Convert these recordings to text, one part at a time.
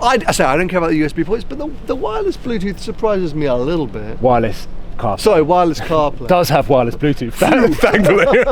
I don't care about the USB ports, but the wireless Bluetooth surprises me a little bit. Wireless CarPlay. Sorry, wireless CarPlay. Does have wireless Bluetooth, thankfully.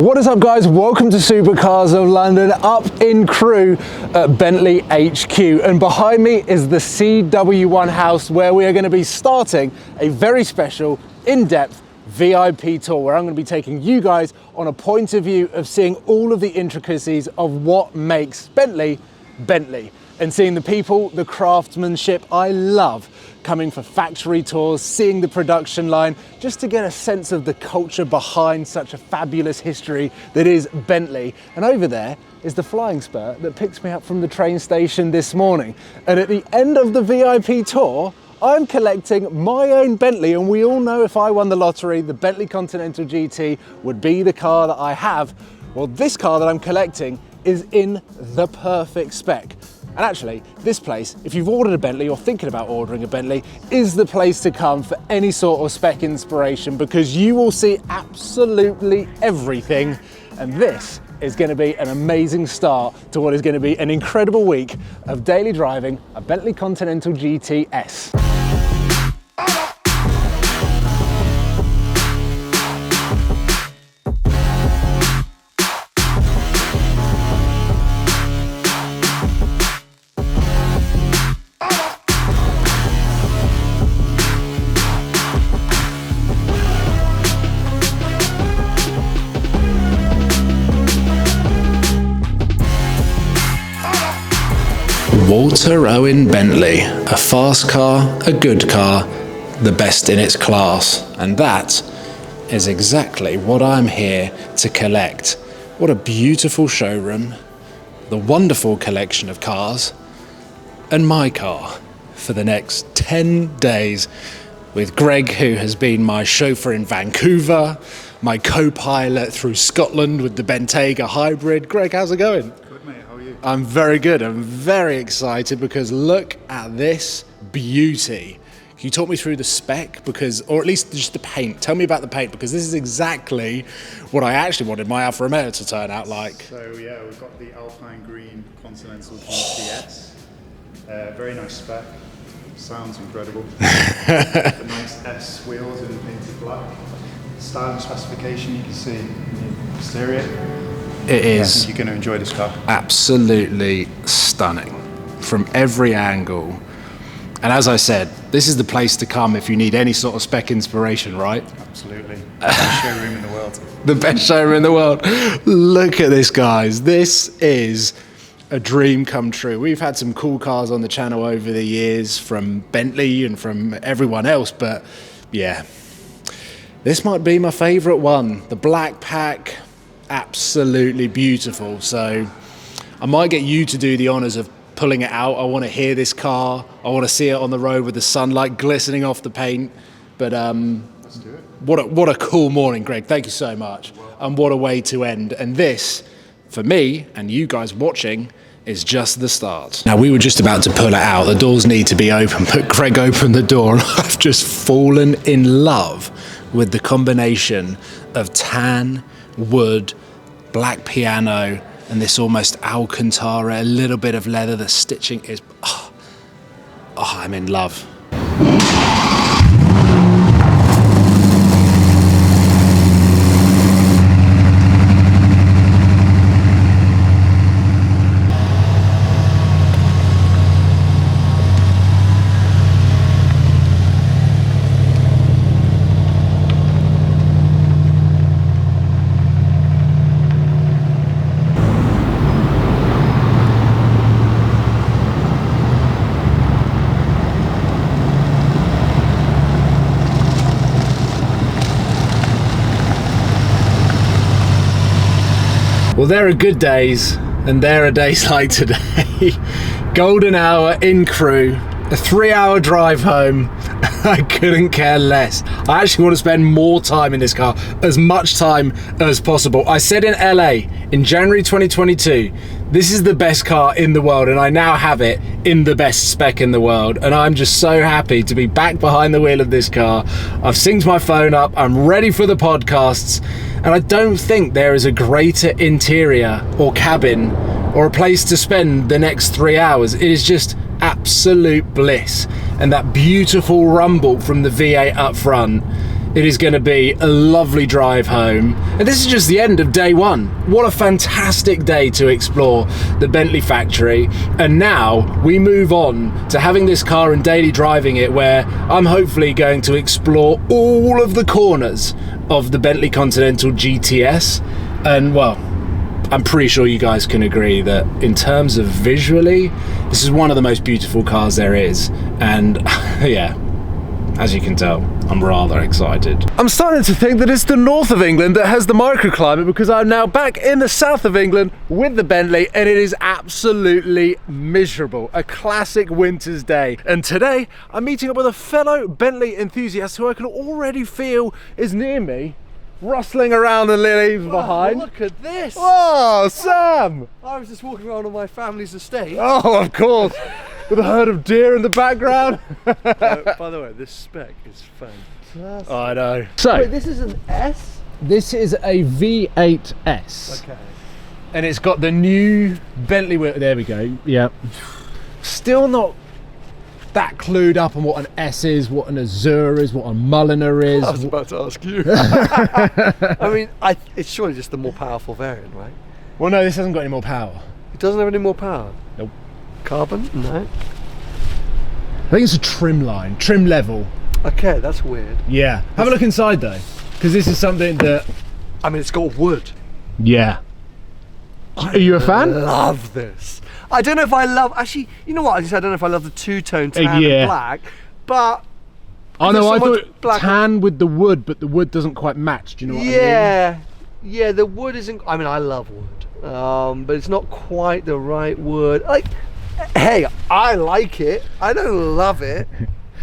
What is up, guys? Welcome to Supercars of London, up in Crewe at Bentley HQ. And behind me is the CW1 house, where we are going to be starting a very special, in-depth VIP tour, where I'm going to be taking you guys on a point of view of seeing all of the intricacies of what makes Bentley, Bentley. And seeing the people, the craftsmanship. I love coming for factory tours, seeing the production line, just to get a sense of the culture behind such a fabulous history that is Bentley. And over there is the flying spur that picks me up from the train station this morning. And at the end of the VIP tour, I'm collecting my own Bentley, and we all know if I won the lottery, the Bentley Continental GT would be the car that I have. Well, this car that I'm collecting is in the perfect spec. And actually, this place, if you've ordered a Bentley or thinking about ordering a Bentley, is the place to come for any sort of spec inspiration, because you will see absolutely everything. And this is going to be an amazing start to what is going to be an incredible week of daily driving a Bentley Continental GT S. Walter Owen Bentley, a fast car, a good car, the best in its class. And that is exactly what I'm here to collect. What a beautiful showroom, the wonderful collection of cars, and my car for the next 10 days with Greg, who has been my chauffeur in Vancouver, my co-pilot through Scotland with the Bentayga hybrid. Greg, how's it going? I'm very good. I'm very excited because look at this beauty. Can you talk me through the spec, or at least just the paint? Tell me about the paint, because this is exactly what I actually wanted my Alfa Romeo to turn out like. So yeah, we've got the Alpine Green Continental GT S. Very nice spec. Sounds incredible. The nice S wheels in painted black. Style and specification you can see in the exterior. It is. You're going to enjoy this car. Absolutely stunning from every angle. And as I said, this is the place to come if you need any sort of spec inspiration, right? Absolutely. The best showroom in the world. The best showroom in the world. Look at this, guys. This is a dream come true. We've had some cool cars on the channel over the years from Bentley and from everyone else, but yeah, this might be my favorite one. The black pack. Absolutely beautiful. So I might get you to do the honors of pulling it out. I want to hear this car. I want to see it on the road with the sunlight glistening off the paint. But let's do it. What a cool morning, Greg. Thank you so much. And what a way to end. And this, for me and you guys watching, is just the start. Now, we were just about to pull it out. The doors need to be open, but Greg opened the door and I've just fallen in love with the combination of tan, wood, black piano, and this almost Alcantara, a little bit of leather. The stitching is, I'm in love. Well, there are good days, and there are days like today. Golden hour in Crewe, a 3-hour drive home. I couldn't care less. I actually want to spend more time in this car, as much time as possible. I said in LA in January 2022, this is the best car in the world, and I now have it in the best spec in the world, and I'm just so happy to be back behind the wheel of this car. I've synced my phone up, I'm ready for the podcasts, and I don't think there is a greater interior or cabin or a place to spend the next 3 hours. It is just absolute bliss and that beautiful rumble from the V8 up front, it is going to be a lovely drive home. And this is just the end of day one. What a fantastic day to explore the Bentley factory. And now we move on to having this car and daily driving it, where I'm hopefully going to explore all of the corners of the Bentley Continental GT S. And well, I'm pretty sure you guys can agree that in terms of visually, this is one of the most beautiful cars there is. And yeah, as you can tell, I'm rather excited. I'm starting to think that it's the north of England that has the microclimate, because I'm now back in the south of England with the Bentley, and it is absolutely miserable. A classic winter's day. And today, I'm meeting up with a fellow Bentley enthusiast who I can already feel is near me, rustling around the leaves behind. Look at this! Oh, Sam! I was just walking around on my family's estate. Oh, of course. With a herd of deer in the background. By the way, this spec is fantastic. Oh, I know. So, wait, this is an S? this is a V8S. Okay. And it's got the new Bentley wheel. There we go. Yeah. Still not that clued up on what an S is, what an Azure is, what a Mulliner is. I was about to ask you. I mean, it's surely just the more powerful variant, right? Well, no, this hasn't got any more power. It doesn't have any more power? Nope. Carbon? No. I think it's a trim line, trim level. Okay, that's weird. Yeah. Have a look inside though, because this is something that... I mean, it's got wood. Yeah. Are you a fan? I love this. I don't know if I love... Actually, you know what? I don't know if I love the two-tone tan yeah. and black, but... Oh no, there's so I much thought black tan with the wood, but the wood doesn't quite match. Do you know what I mean? Yeah. Yeah, the wood isn't... I mean, I love wood. But it's not quite the right wood. Like, hey, I like it. I don't love it.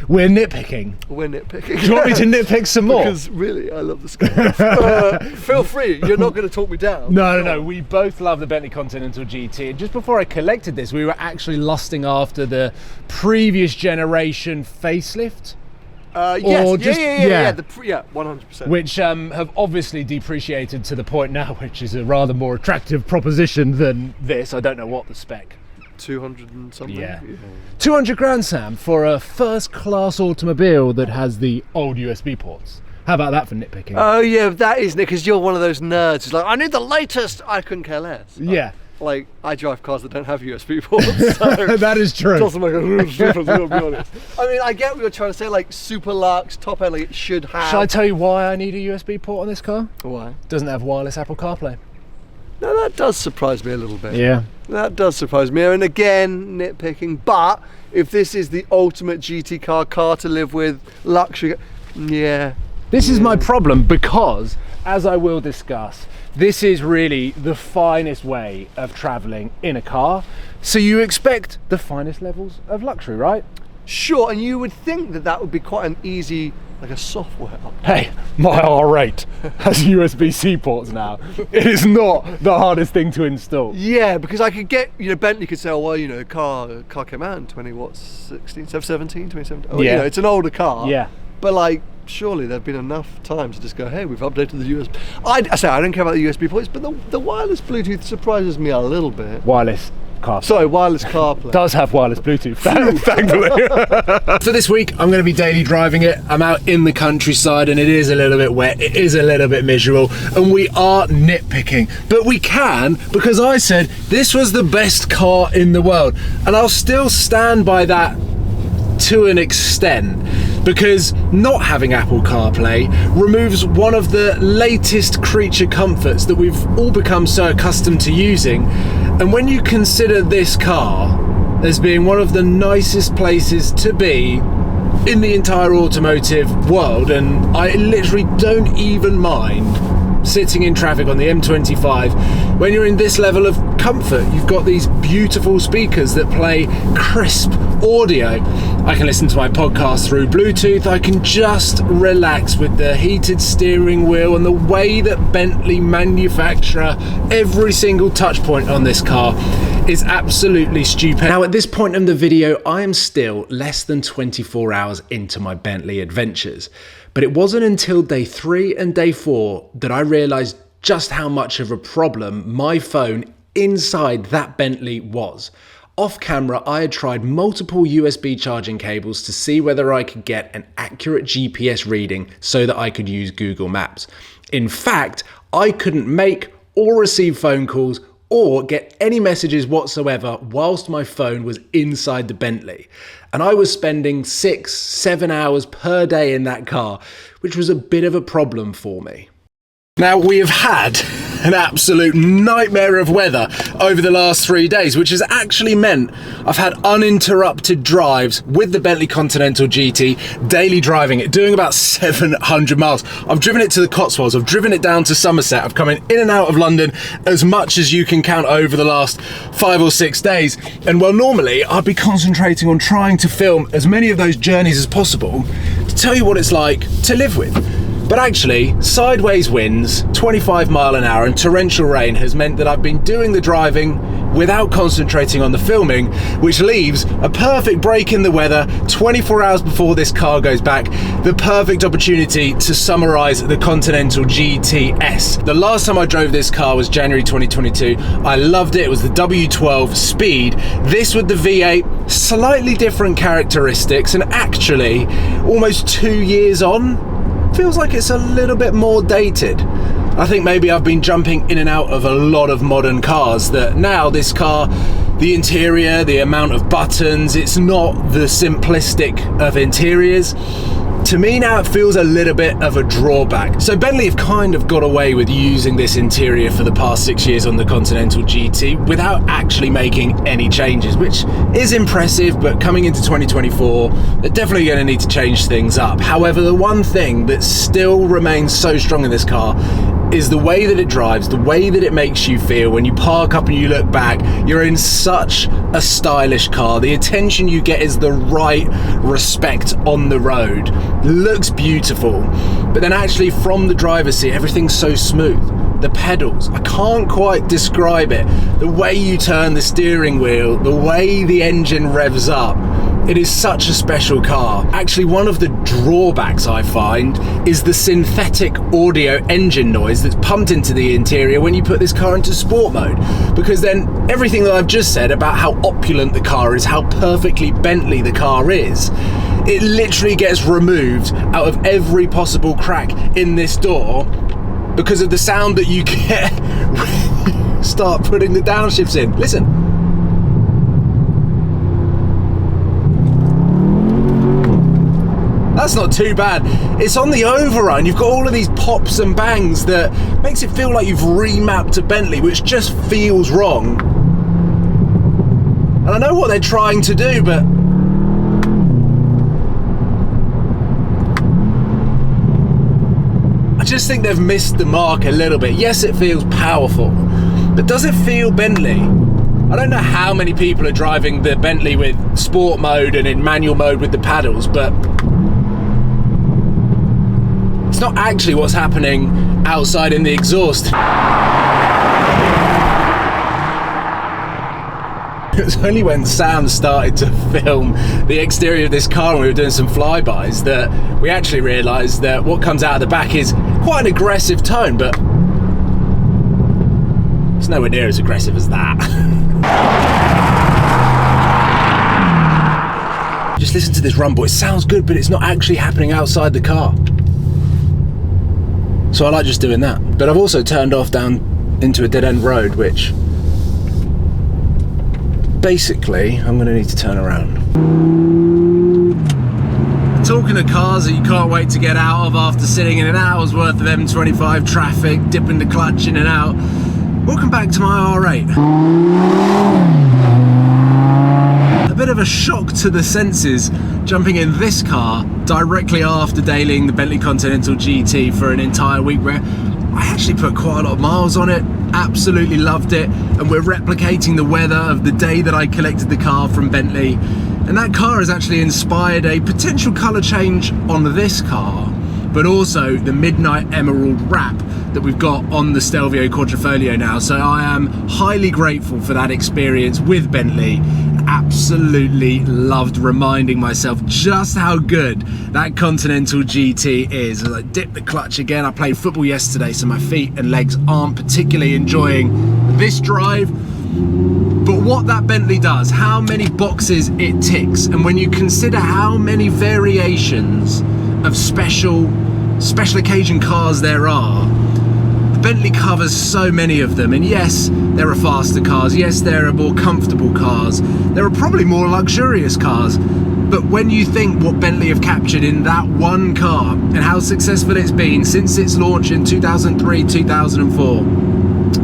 We're nitpicking. We're nitpicking. Do you want me to nitpick some more? Because really, I love the Scarf. Feel free. You're not going to talk me down. No. We both love the Bentley Continental GT. And just before I collected this, we were actually lusting after the previous generation facelift. Yes. Yeah. 100%. Which have obviously depreciated to the point now, which is a rather more attractive proposition than this. I don't know what the spec. 200 and something. Yeah. 200 grand, Sam, for a first-class automobile that has the old USB ports. How about that for nitpicking? Oh yeah, that is, Nick, because you're one of those nerds who's like, I need the latest. I couldn't care less. Yeah. Like, I drive cars that don't have USB ports. So that is true. It doesn't make a huge difference, I'll be honest. I mean, I get what you're trying to say, like super luxe, top end, like it should have. Shall I tell you why I need a USB port on this car? Why? It doesn't have wireless Apple CarPlay. No, that does surprise me a little bit. Yeah. That does surprise me. And again, nitpicking, but if this is the ultimate GT car to live with, luxury, yeah. This is my problem because, as I will discuss, this is really the finest way of travelling in a car. So you expect the finest levels of luxury, right? Sure, and you would think that that would be quite an easy, like a software update. Hey, my R8 has USB-C ports now. It is not the hardest thing to install. Yeah, because I could get, Bentley could say, oh, well, the car came out in 2017? Oh, yeah. It's an older car. Yeah. But like, surely there've been enough time to just go, hey, we've updated the USB. I don't care about the USB ports, but the wireless Bluetooth surprises me a little bit. Wireless CarPlay. Sorry, wireless CarPlay. Does have wireless Bluetooth, thankfully. So this week I'm going to be daily driving it. I'm out in the countryside and it is a little bit wet, it is a little bit miserable, and we are nitpicking. But we can, because I said this was the best car in the world, and I'll still stand by that to an extent, because not having Apple CarPlay removes one of the latest creature comforts that we've all become so accustomed to using. And when you consider this car as being one of the nicest places to be in the entire automotive world, and I literally don't even mind sitting in traffic on the M25, when you're in this level of comfort, you've got these beautiful speakers that play crisp audio. I can listen to my podcast through Bluetooth. I can just relax with the heated steering wheel, and the way that Bentley manufacture every single touch point on this car is absolutely stupid. Now at this point in the video, I am still less than 24 hours into my Bentley adventures. But it wasn't until day 3 and day 4 that I realized just how much of a problem my phone inside that Bentley was. Off camera, I had tried multiple USB charging cables to see whether I could get an accurate GPS reading so that I could use Google Maps. In fact, I couldn't make or receive phone calls or get any messages whatsoever whilst my phone was inside the Bentley. And I was spending 6-7 hours per day in that car, which was a bit of a problem for me. Now, we have had an absolute nightmare of weather over the last 3 days, which has actually meant I've had uninterrupted drives with the Bentley Continental GT, daily driving it, doing about 700 miles. I've driven it to the Cotswolds, I've driven it down to Somerset, I've come in and out of London as much as you can count over the last 5 or 6 days. And well, normally I'd be concentrating on trying to film as many of those journeys as possible to tell you what it's like to live with. But actually, sideways winds, 25 mile an hour and torrential rain has meant that I've been doing the driving without concentrating on the filming, which leaves a perfect break in the weather 24 hours before this car goes back, the perfect opportunity to summarise the Continental GT S. The last time I drove this car was January 2022. I loved it. It was the W12 Speed. This with the V8, slightly different characteristics, and actually, almost 2 years on, feels like it's a little bit more dated. I think maybe I've been jumping in and out of a lot of modern cars, that now this car, the interior, the amount of buttons, it's not the simplistic of interiors. To me now it feels a little bit of a drawback. So Bentley have kind of got away with using this interior for the past 6 years on the Continental GT without actually making any changes, which is impressive, but coming into 2024, they're definitely going to need to change things up. However, the one thing that still remains so strong in this car is the way that it drives, the way that it makes you feel. When you park up and you look back, you're in such a stylish car. The attention you get is the right respect on the road. Looks beautiful, but then actually from the driver's seat, everything's so smooth. The pedals, I can't quite describe it. The way you turn the steering wheel, the way the engine revs up, it is such a special car. Actually, one of the drawbacks I find is the synthetic audio engine noise that's pumped into the interior when you put this car into sport mode. Because then everything that I've just said about how opulent the car is, how perfectly Bentley the car is, it literally gets removed out of every possible crack in this door because of the sound that you get when you start putting the downshifts in. Listen. That's not too bad. It's on the overrun. You've got all of these pops and bangs that makes it feel like you've remapped a Bentley, which just feels wrong. And I know what they're trying to do, but I just think they've missed the mark a little bit. Yes, it feels powerful, but does it feel Bentley? I don't know how many people are driving the Bentley with sport mode and in manual mode with the paddles, but it's not actually what's happening outside in the exhaust. It was only when Sam started to film the exterior of this car and we were doing some flybys that we actually realised that what comes out of the back is quite an aggressive tone, but it's nowhere near as aggressive as that. Just listen to this rumble. It sounds good, but it's not actually happening outside the car. So I like just doing that. But I've also turned off down into a dead-end road, which basically I'm going to need to turn around. Talking of cars that you can't wait to get out of after sitting in an hour's worth of M25 traffic, dipping the clutch in and out. Welcome back to my R8. A bit of a shock to the senses jumping in this car directly after dailying the Bentley Continental GT for an entire week, where I actually put quite a lot of miles on it, absolutely loved it, and we're replicating the weather of the day that I collected the car from Bentley. And that car has actually inspired a potential colour change on this car, but also the Midnight Emerald wrap that we've got on the Stelvio Quadrifoglio now. So I am highly grateful for that experience with Bentley. Absolutely loved reminding myself just how good that Continental GT is. As I dip the clutch again, I played football yesterday, so my feet and legs aren't particularly enjoying this drive. But what that Bentley does, how many boxes it ticks, and when you consider how many variations of special occasion cars there are, Bentley covers so many of them. And yes, there are faster cars, yes, there are more comfortable cars, there are probably more luxurious cars, but when you think what Bentley have captured in that one car and how successful it's been since its launch in 2003, 2004,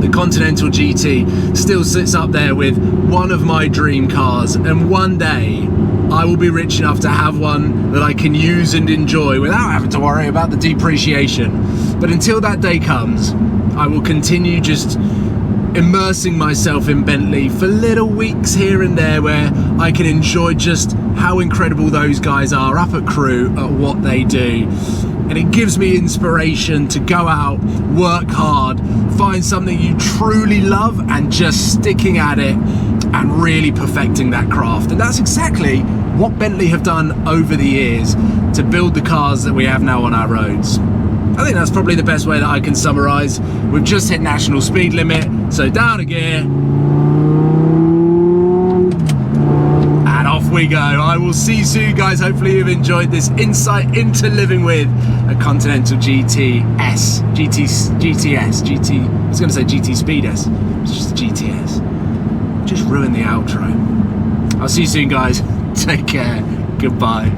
the Continental GT still sits up there with one of my dream cars, and one day I will be rich enough to have one that I can use and enjoy without having to worry about the depreciation. But until that day comes, I will continue just immersing myself in Bentley for little weeks here and there where I can enjoy just how incredible those guys are up at Crewe at what they do. And it gives me inspiration to go out, work hard, find something you truly love and just sticking at it and really perfecting that craft. And that's exactly what Bentley have done over the years to build the cars that we have now on our roads. I think that's probably the best way that I can summarise. We've just hit national speed limit, so down a gear. And off we go. I will see you soon, guys. Hopefully you've enjoyed this insight into living with a Continental GT S. I was going to say GT Speed S. It's just a GTS. Just ruined the outro. I'll see you soon, guys. Take care. Goodbye.